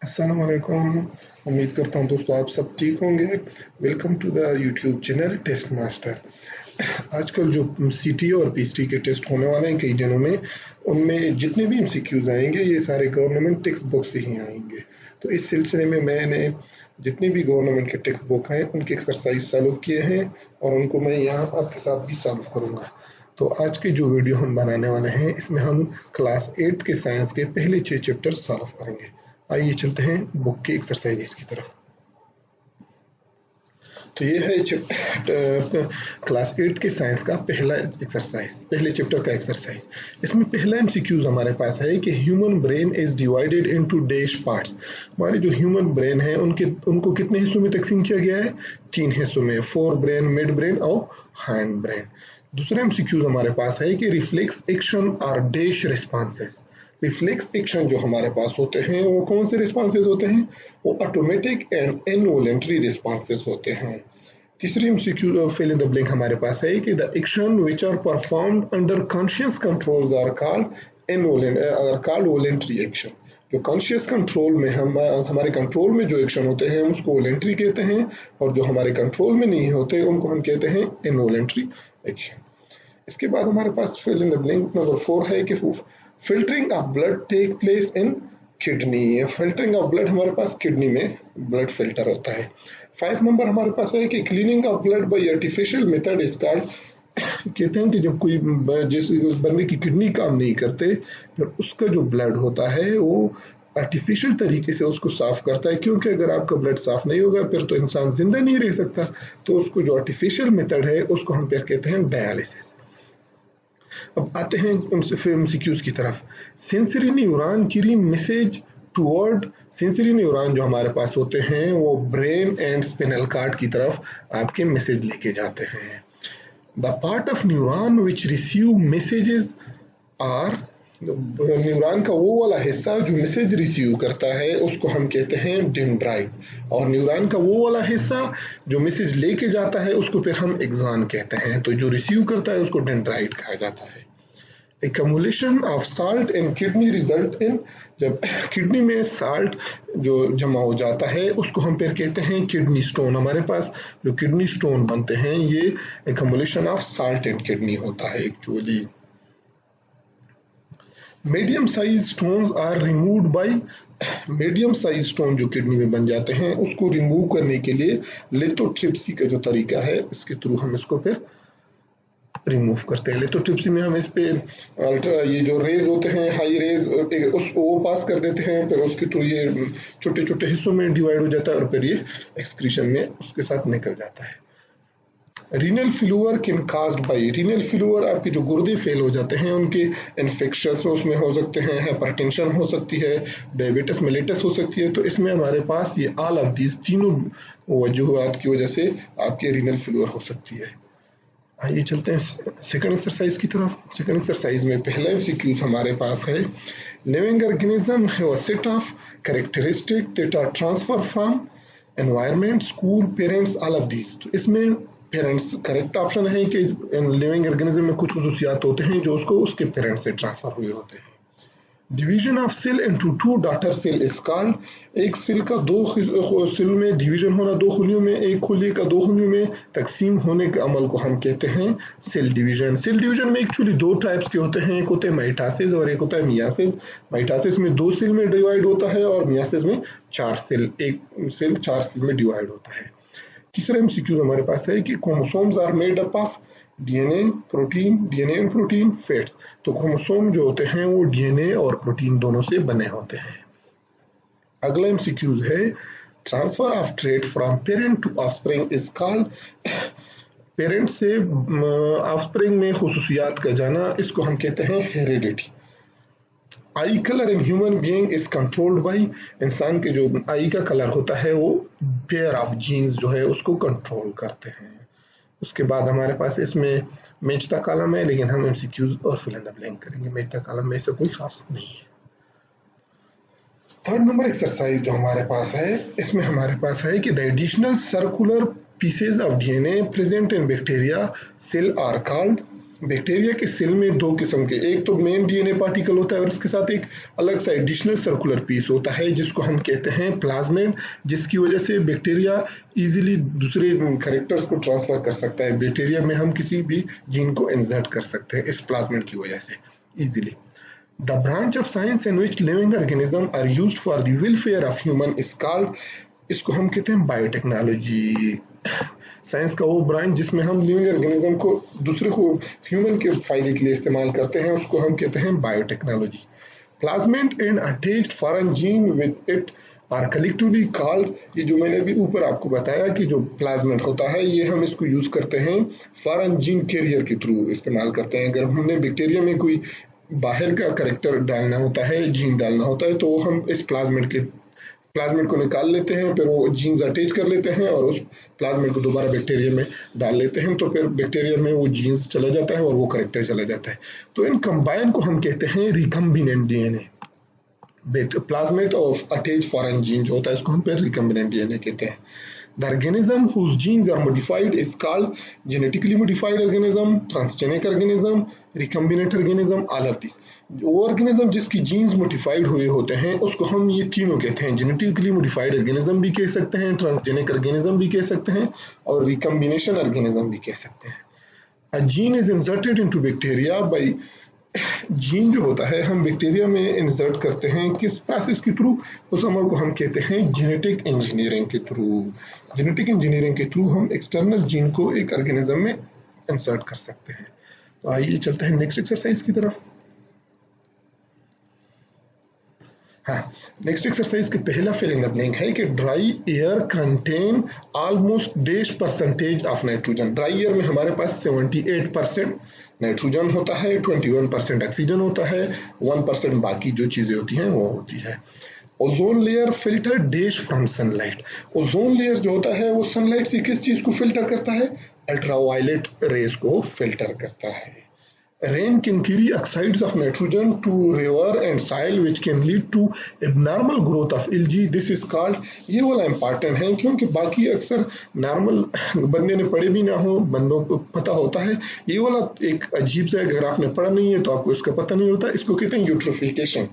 अस्सलाम वालेकुम। उम्मीद करता हूँ दोस्तों आप सब ठीक होंगे। Welcome to the YouTube channel test master. आजकल जो सीटी और पीएसटी के टेस्ट होने वाले हैं कई दिनों में, उनमें जितने भी एमसीक्यूज आएंगे ये सारे गवर्नमेंट टेक्स्ट बुक से ही आएंगे। तो इस सिलसिले में मैंने जितने भी गवर्नमेंट के टेक्स्ट बुक हैं उनके एक्सरसाइज सॉल्व किए हैं और उनको मैं यहाँ आपके साथ भी सॉल्व करूँगा। तो आज की जो वीडियो हम बनाने वाले हैं इसमें हम क्लास 8 के साइंस के पहले 6 चैप्टर सॉल्व करेंगे। आइए चलते हैं बुक के एक्सरसाइजेस की तरफ। तो ये है क्लास 8 के साइंस का पहला एक्सरसाइज, पहले चैप्टर का एक्सरसाइज। इसमें पहला एमसीक्यूज हमारे पास है कि human brain is divided into dash parts. हमारे जो ह्यूमन ब्रेन है उनको कितने हिस्सों में तकसीम किया गया है? 3 हिस्सों में, फोर ब्रेन, मिड ब्रेन और हैंड ब्रेन। दूसरा एमसीक्यूज हमारे पास है कि reflex action are dash responses. Reflex action जो हमारे पास होते हैं वो कौन से रिस्पॉन्सेज होते हैं? वो ऑटोमेटिक एंड इनवॉलेंटरी रिस्पॉन्सेज होते हैं। तीसरी MCQ fill in the blank हमारे पास है कि the action which are performed under conscious controls are called voluntary action. जो कॉन्शियस कंट्रोल में हमारे कंट्रोल में जो एक्शन होते हैं उसको वॉलेंटरी कहते हैं, और जो हमारे कंट्रोल में नहीं होते उनको हम कहते हैं इनवॉलेंटरी एक्शन। इसके बाद हमारे पास fill in the blank number 4 है कि filtering of blood take place in kidney. Filtering of blood हमारे पास किडनी में ब्लड फिल्टर होता है। 5 नंबर हमारे पास है कि cleaning of blood by artificial method is called. कहते हैं कि जब कोई जिस बंदे की किडनी काम नहीं करते फिर उसका जो ब्लड होता है वो आर्टिफिशियल तरीके से उसको साफ करता है, क्योंकि अगर आपका ब्लड साफ नहीं होगा फिर तो इंसान जिंदा नहीं रह सकता। तो उसको जो आर्टिफिशियल मेथड है उसको हम फिर कहते हैं डायलिसिस। अब आते हैं एमसीक्यूज की तरफ। Sensory neuron carry message toward. Sensory neuron जो हमारे पास होते हैं वो ब्रेन एंड स्पिनल कार्ड की तरफ आपके मैसेज लेके जाते हैं। The part of neuron which receive messages are. Neuron का वो वाला हिस्सा जो मैसेज रिसीव करता है उसको हम कहते हैं डेंड्राइट, और न्यूरॉन का वो वाला हिस्सा जो मैसेज लेके जाता है उसको फिर हम एक्सॉन कहते हैं। तो जो रिसीव करता है उसको डेंड्राइट कहा जाता है। Accumulation of salt in kidney result in. जब किडनी में साल्ट जो जमा हो जाता है उसको हम फिर कहते हैं किडनी स्टोन। हमारे पास जो किडनी स्टोन बनते हैं ये accumulation of salt in kidney होता है actually. Medium size stones are removed by. Medium size stone जो किडनी में बन जाते हैं उसको रिमूव करने के लिए लिथोट्रिप्सी का जो तरीका है इसके थ्रू हम इसको फिर रिमूव करते हैं। लिथोट्रिप्सी में हम इस पे ये जो रेज होते हैं हाई रेज वो पास कर देते हैं, फिर उसके थ्रू ये छोटे छोटे हिस्सों में डिवाइड हो जाता है और फिर ये एक्सक्रीशन में उसके साथ निकल जाता है। Renal failure can caused by. Renal failure आपके जो गुर्दे फेल हो जाते हैं उनके इन्फेक्शंस उसमें हो सकते हैं, हाइपरटेंशन हो सकती है, डायबिटीज मेलिटस हो सकती है। तो इसमें हमारे पास ये ऑल ऑफ दीज तीनों वजूहात की वजह से आपके रीनल फेल्यूर हो सकती है। आइए चलते हैं सेकंड एक्सरसाइज की तरफ। सेकंड एक्सरसाइज में पहला एमसीक्यूज हमारे पास है living organism have a set of characteristic that are transfer from environment, school, parents, all of these. तो इसमें पेरेंट्स करेक्ट ऑप्शन है कि लिविंग ऑर्गेनिज्म में कुछ खसूसियात होते हैं जो उसको उसके पेरेंट्स से ट्रांसफर हुए होते हैं। Division of cell into 2 daughter cell is called. एक सेल का 2 सेल में डिवीजन होना, 2 खुलियों में, एक खुली का 2 खुलियों में तकसीम होने के अमल को हम कहते हैं सेल डिवीजन। सेल डिवीजन में एक्चुअली 2 टाइप्स के होते हैं, एक होता है माइटोसिस और एक होता है मियासिस। माइटोसिस में 2 सेल में डिवाइड होता है और मियासिस में 4 सेल, एक सेल 4 सेल में डिवाइड होता है। तीसरा एमसीक्यू हमारे पास है कि chromosomes are made up of DNA and protein, fats. तो क्रोमोसोम जो होते हैं वो डीएनए और प्रोटीन दोनों से बने होते हैं। अगला एमसीक्यू है transfer of trait from parent to offspring is called. Parent से ऑफस्प्रिंग में खुसूसियात का जाना इसको हम कहते हैं heredity. Eye colour in human being is controlled by. इंसान के जो आई का कलर होता है वो पेयर ऑफ जीन्स जो है उसको कंट्रोल करते हैं। उसके बाद हमारे पास इसमें मैच द कॉलम है, लेकिन हम एमसीक्यूज और फिल इन द ब्लैंक करेंगे। मैच द कॉलम में ऐसा कोई खास नहीं है। थर्ड नंबर एक्सरसाइज जो हमारे पास है इसमें हमारे पास है कि the additional circular pieces of DNA present in bacteria cell are called. Bacteria के सेल में दो किस्म के, एक तो मेन डीएनए पार्टिकल होता है और उसके साथ एक अलग सा एडिशनल सर्कुलर पीस होता है जिसको हम कहते हैं प्लाज्मिड, जिसकी वजह से बैक्टीरिया इजीली दूसरे कैरेक्टर्स को ट्रांसफर कर सकता है। बैक्टीरिया में हम किसी भी जीन को इंसर्ट कर सकते हैं इस प्लाज्मिड की वजह से easily. The branch of science in which living organism are used for the welfare of human is called, इसको हम कहते हैं बायोटेक्नोलॉजी। साइंस का वो ब्रांच जिसमें हम लिविंग ऑर्गेनिज्म को दूसरे को ह्यूमन के फायदे के लिए इस्तेमाल करते हैं उसको हम कहते हैं biotechnology. Plasmid and attached foreign gene with it are collectively called, ये जो मैंने अभी ऊपर आपको बताया कि जो प्लाज्मिड होता है ये हम इसको यूज करते हैं फॉरेन जीन कैरियर के थ्रू इस्तेमाल करते हैं। अगर हमने बैक्टीरिया में कोई बाहर का कैरेक्टर डालना होता है, जीन डालना होता है, तो हम इस प्लाज्मिड को निकाल लेते हैं, फिर वो जीन्स अटैच कर लेते हैं और उस प्लाज्मिड को दोबारा बैक्टीरिया में डाल लेते हैं, तो फिर बैक्टीरिया में वो जीन्स चला जाता है और वो कैरेक्टर चला जाता है। तो इन कंबाइन को हम कहते हैं recombinant DNA. Plasmid of attach foreign gene जो होता है इसको हम फिर रिकम्बिनेंट डीएनए कहते हैं। The organism whose genes are modified is called genetically modified organism, transgenic organism, recombinant organism, all of these. वो organism जिसकी genes modified हुए होते हैं उसको हम ये तीनों कहते हैं। genetically modified organism भी कह सकते हैं, transgenic organism भी कह सकते हैं और recombination organism भी कह सकते हैं। A gene is inserted into bacteria by, gene जो होता है हम बैक्टीरिया में इंसर्ट करते हैं किस प्रोसेस के थ्रू, उस अमल को हम कहते हैं जेनेटिक इंजीनियरिंग के थ्रू। जेनेटिक इंजीनियरिंग के थ्रू हम एक्सटर्नल जीन को एक ऑर्गेनिज्म में इंसर्ट कर सकते हैं। तो आइए चलते हैं नेक्स्ट एक्सरसाइज की तरफ। हाँ, नेक्स्ट एक्सरसाइज के पहला फिलिंग द ब्लैंक है कि dry air contain almost dash percentage of nitrogen. Dry air में हमारे पास 78% नाइट्रोजन होता है, 21% ऑक्सीजन होता है, 1% बाकी जो चीजें होती हैं वो होती है। Ozone layer filter dash from sunlight. Ozone layer जो होता है वो सनलाइट से किस चीज को फिल्टर करता है? अल्ट्रावायलेट रेज को फिल्टर करता है। Rain can carry oxides of nitrogen to river and soil which can lead to abnormal growth of algae. This is called, ये वाला इम्पॉर्टेंट है क्योंकि बाकी अक्सर नॉर्मल बंदे ने पढ़े भी ना हो, बंदों को पता होता है। ये वाला एक अजीब सा, अगर आपने पढ़ा नहीं है तो आपको इसका पता नहीं होता। इसको कहते हैं यूट्रोफिकेशन।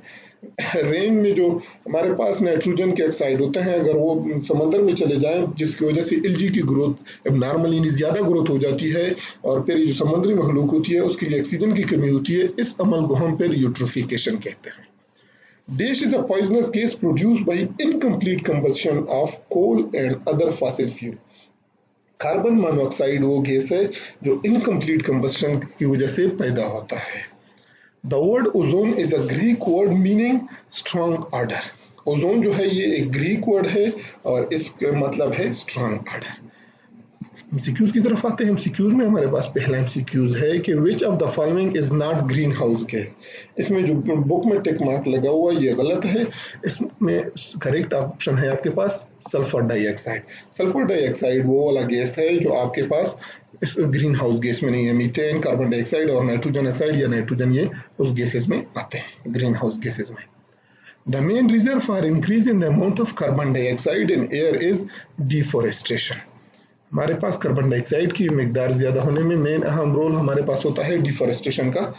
रेन में जो हमारे पास नाइट्रोजन के ऑक्साइड होते हैं अगर वो समंदर में चले जाएं जिसकी वजह से एल्गी की ग्रोथ एबनॉर्मल यानी ज्यादा ग्रोथ हो जाती है और फिर जो समुद्री मखलूक होती है उसके लिए ऑक्सीजन की कमी होती है, इस अमल को हम फिर यूट्रोफिकेशन कहते हैं। Dash is a poisonous gas produced by incomplete combustion of coal and other fossil fuel. Carbon monoxide वो गैस है जो इनकम्प्लीट कंबशन की वजह से पैदा होता है। The word ozone is a Greek word meaning strong order. Ozone जो है ये एक ग्रीक वर्ड है और इसका मतलब है स्ट्रॉन्ग ऑर्डर। एमसीक्यूज की तरफ आते हैं। एमसीक्यूज में हमारे पास पहला एमसीक्यूज है कि which of the following is not green house gas. इसमें जो बुक में टिक मार्क लगा हुआ ये गलत है। इसमें करेक्ट ऑप्शन है आपके पास सल्फर डाइऑक्साइड। सल्फर डाइऑक्साइड वो वाला गैस है जो आपके पास इस ग्रीन हाउस गैस में नहीं है। मीथेन, कार्बन डाइऑक्साइड और नाइट्रोजन ऑक्साइड या नाइट्रोजन ये उस गैसेस में आते हैं, ग्रीन हाउस गैसेस में। The main reason for increase in the amount of carbon dioxide in air is deforestation. हमारे पास कार्बन डाइऑक्साइड की मिकदार ज्यादा होने में मेन अहम रोल हमारे पास होता है डिफोरेस्टेशन का।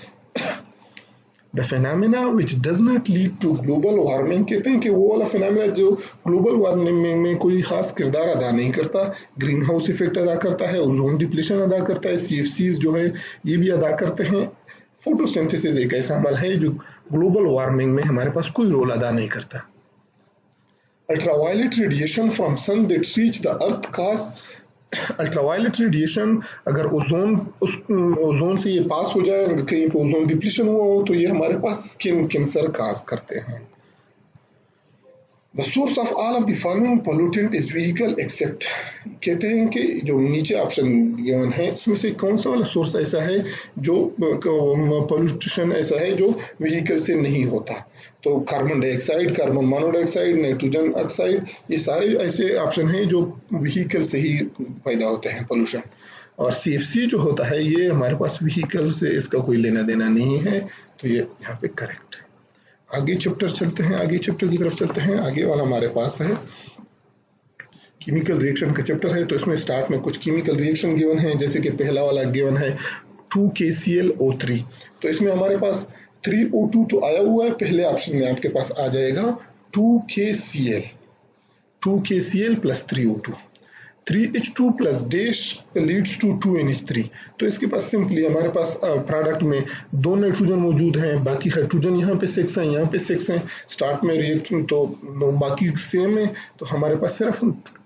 The phenomena which does not lead to global warming, कहते हैं कि वो वाला फिनोमेना जो ग्लोबल वार्मिंग में कोई खास किरदार अदा नहीं करता, ग्रीन हाउस इफेक्ट अदा करता है, ओजोन डिप्लेशन अदा करता है, CFCs जो है ये भी अदा करते हैं। फोटोसिंथेसिस एक ऐसा अमल है जो ग्लोबल वार्मिंग में हमारे पास कोई रोल अदा नहीं करता। Ultraviolet radiation from sun that reach the earth cause. Ultraviolet radiation अगर ओजोन से ये पास हो जाए, कहीं पे ओजोन डिप्लीशन हुआ हो तो ये हमारे पास स्किन कैंसर काज करते हैं। The source of all of the following pollutant is vehicle except, कहते हैं कि जो नीचे ऑप्शन गिवन है उसमें से कौन सा वाला सोर्स ऐसा है जो पोल्यूशन ऐसा है जो व्हीकल से नहीं होता। तो carbon dioxide, carbon monoxide, nitrogen oxide, ये सारे ऐसे ऑप्शन हैं जो व्हीकल से ही पैदा होते हैं पोल्यूशन। और CFC जो होता है ये हमारे पास व्हीकल से इसका कोई लेना देना नहीं है, तो ये यहाँ पे करेक्ट है। आगे चैप्टर चलते हैं, आगे चैप्टर की तरफ चलते हैं। आगे वाला हमारे पास है केमिकल रिएक्शन का चैप्टर है। तो इसमें स्टार्ट में कुछ केमिकल रिएक्शन गिवन है, जैसे कि पहला वाला गिवन है 2KClO3। तो इसमें हमारे पास 3O2 तो आया हुआ है, पहले ऑप्शन में आपके पास आ जाएगा 2KCl plus 3O2। 3H2 plus dash leads to 2NH3। तो इसके पास सिंपली हमारे पास प्रोडक्ट में 2 नाइट्रोजन मौजूद हैं, बाकी हाइड्रोजन यहाँ पे 6 हैं, यहाँ पे 6 हैं, स्टार्ट में रिएक्शन तो बाकी सेम है, तो हमारे पास सिर्फ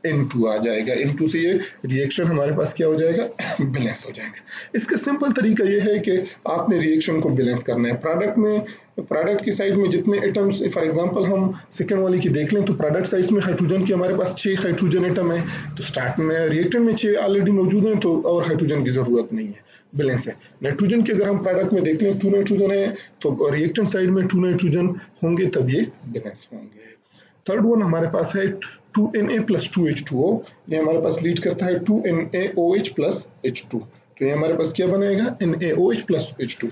N2 आ जाएगा। N2 से ये रिएक्शन हमारे पास क्या हो जाएगा, बैलेंस हो जाएगा। इसका सिंपल तरीका ये है कि आपने रिएक्शन को बैलेंस करना है। प्रोडक्ट की साइड में जितने एटम्स, फॉर एग्जांपल हम सेकंड वाली की देख लें तो प्रोडक्ट साइड में हाइड्रोजन की हमारे पास 6 हाइड्रोजन एटम है, तो स्टार्ट में रिएक्टेंट में 6 ऑलरेडी मौजूद हैं, तो और हाइड्रोजन की जरूरत नहीं है, बैलेंस है। नाइट्रोजन की अगर हम प्रोडक्ट में देख लें 2 नाइट्रोजन है, तो रिएक्टेंट साइड में 2 नाइट्रोजन होंगे, तब ये बैलेंस होंगे। थर्ड वन हमारे पास है 2Na प्लस 2H2O, ये हमारे पास लीड करता है 2NaOH प्लस H2, तो ये हमारे पास क्या बनेगा, NaOH plus H2।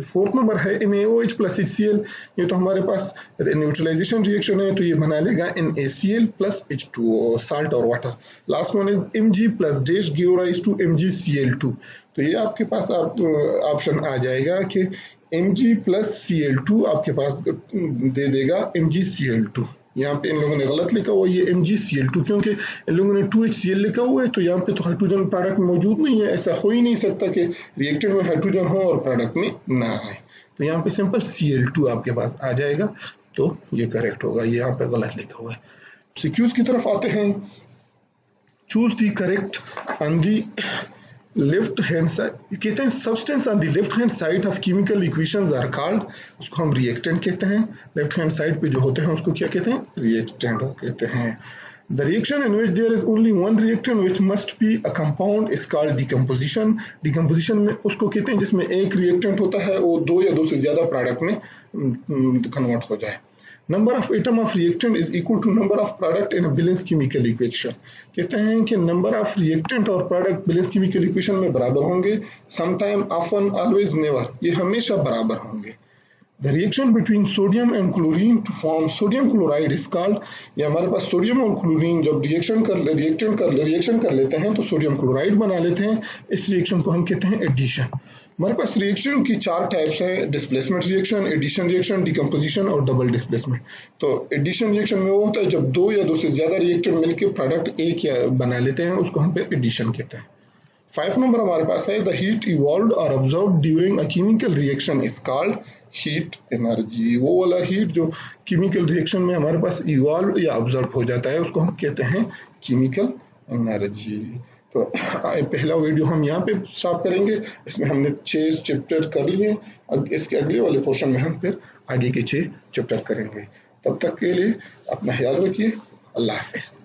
Fourth number है NaOH प्लस HCl, ये तो हमारे पास न्यूट्रलाइजेशन रिएक्शन है, तो ये बना लेगा NaCl प्लस H2O, साल्ट और water. Last one is Mg plus dash give rise to MgCl2, तो ये आपके पास ऑप्शन आ जाएगा कि Mg प्लस Cl2 आपके पास दे देगा MgCl2। यहाँ पे इन लोगों ने गलत लिखा हुआ ये MgCl2, क्योंकि इन लोगों ने 2HCl लिखा हुआ है, तो यहाँ पे तो हाइड्रोजन प्रोडक्ट में मौजूद नहीं है। ऐसा हो ही नहीं सकता कि रिएक्टेंट में हाइड्रोजन हो और प्रोडक्ट में ना आए, तो यहाँ पे सिंपल Cl2 आपके पास आ जाएगा, तो ये करेक्ट होगा, ये यहाँ पे गलत लिखा हुआ है। सिक्यूज की तरफ आते हैं। Choose the correct on the left hand side, कहते हैं substance on the left hand side of chemical equations are called, उसको हम रिएक्टेंट कहते हैं। लेफ्ट हैंड साइड पे जो होते हैं उसको क्या कहते हैं, रिएक्टेंट कहते हैं। The reaction in which there is only one reactant which must be a compound is called decomposition। Decomposition में उसको कहते हैं जिसमें एक रिएक्टेंट होता है वो 2 या 2 से ज्यादा प्रोडक्ट में कन्वर्ट हो जाए। Number of atom of reactant is equal to number of product in a balance chemical equation. कहते हैं कि नंबर ऑफ रिएक्टेंट और प्रोडक्ट बैलेंस केमिकल इक्वेशन में बराबर होंगे। समटाइम, ऑफन, ऑलवेज, नेवर, ये हमेशा बराबर होंगे। The reaction between sodium and chlorine to form sodium chloride is called, ये हमारे पास सोडियम और क्लोरीन जब रिएक्शन कर लेते हैं तो सोडियम क्लोराइड बना लेते हैं। इस रिएक्शन को हम कहते हैं एडिशन। हमारे पास रिएक्शन की 4 टाइप्स हैं, displacement reaction, addition reaction, decomposition और डबल डिस्प्लेसमेंट। तो एडिशन रिएक्शन में वो होता है जब 2 या 2 से ज्यादा रिएक्टेंट मिलकर प्रोडक्ट एक या बना लेते हैं, उसको हम एडिशन कहते हैं। 5 नंबर हमारे पास है द हीट इवॉल्व्ड और observed during a chemical reaction is called heat energy. वो वाला हीट जो केमिकल रिएक्शन में हमारे पास इवॉल्व या ऑब्जर्व हो जाता है उसको हम कहते हैं केमिकल एनर्जी। तो पहला वीडियो हम यहाँ पे स्टॉप करेंगे, इसमें हमने 6 चैप्टर कर लिए। अब इसके अगले वाले पोर्शन में हम फिर आगे के 6 चैप्टर करेंगे। तब तक के लिए अपना ख्याल रखिए। अल्लाह हाफिज।